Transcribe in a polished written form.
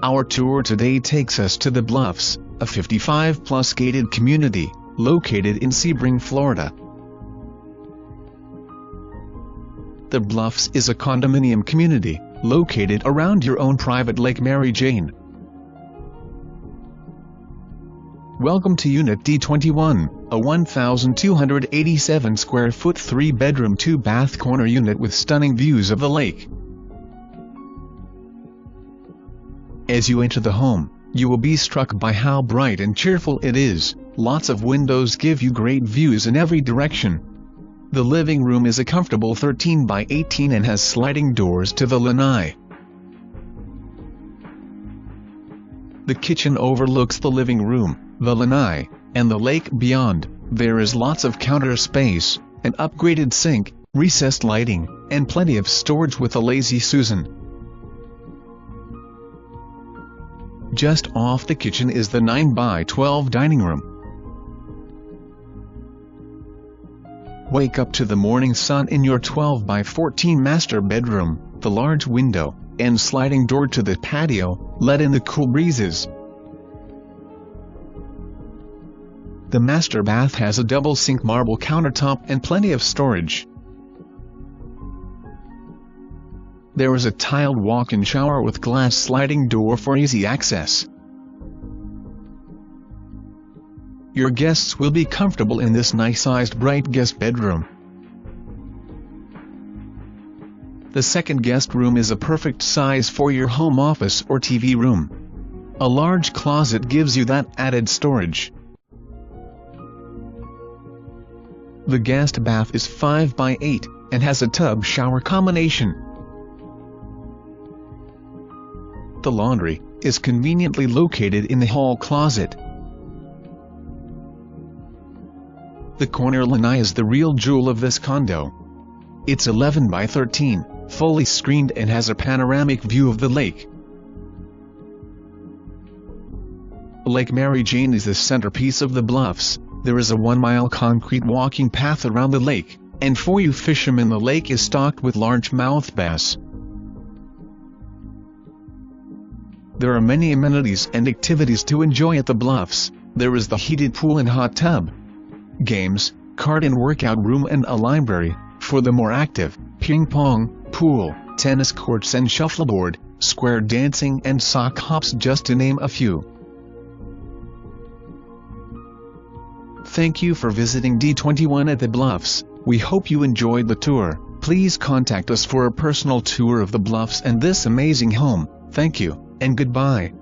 Our tour today takes us to the Bluffs, a 55-plus gated community, located in Sebring, Florida. The Bluffs is a condominium community, located around your own private Lake Mary Jane. Welcome to Unit D21, a 1,287 square foot 3-bedroom 2-bath corner unit with stunning views of the lake. As you enter the home, you will be struck by how bright and cheerful it is. Lots of windows give you great views in every direction. The living room is a comfortable 13 by 18 and has sliding doors to the lanai. The kitchen overlooks the living room, the lanai, and the lake beyond. There is lots of counter space, an upgraded sink, recessed lighting, and plenty of storage with a lazy Susan. Just off the kitchen is the 9 by 12 dining room. Wake up to the morning sun in your 12 by 14 master bedroom. The large window and sliding door to the patio let in the cool breezes. The master bath has a double sink, marble countertop, and plenty of storage. There is a tiled walk-in shower with glass sliding door for easy access. Your guests will be comfortable in this nice-sized bright guest bedroom. The second guest room is a perfect size for your home office or TV room. A large closet gives you that added storage. The guest bath is 5 by 8 and has a tub shower combination. The laundry is conveniently located in the hall closet. The corner lanai is the real jewel of this condo. It's 11 by 13, fully screened, and has a panoramic view of the lake. Lake Mary Jane is the centerpiece of the Bluffs. There is a 1-mile concrete walking path around the lake, and for you fishermen, the lake is stocked with largemouth bass. There are many amenities and activities to enjoy at the Bluffs. There is the heated pool and hot tub, games, card and workout room, and a library. For the more active, ping pong, pool, tennis courts and shuffleboard, square dancing and sock hops, just to name a few. Thank you for visiting D21 at the Bluffs. We hope you enjoyed the tour. Please contact us for a personal tour of the Bluffs and this amazing home. Thank you, and goodbye.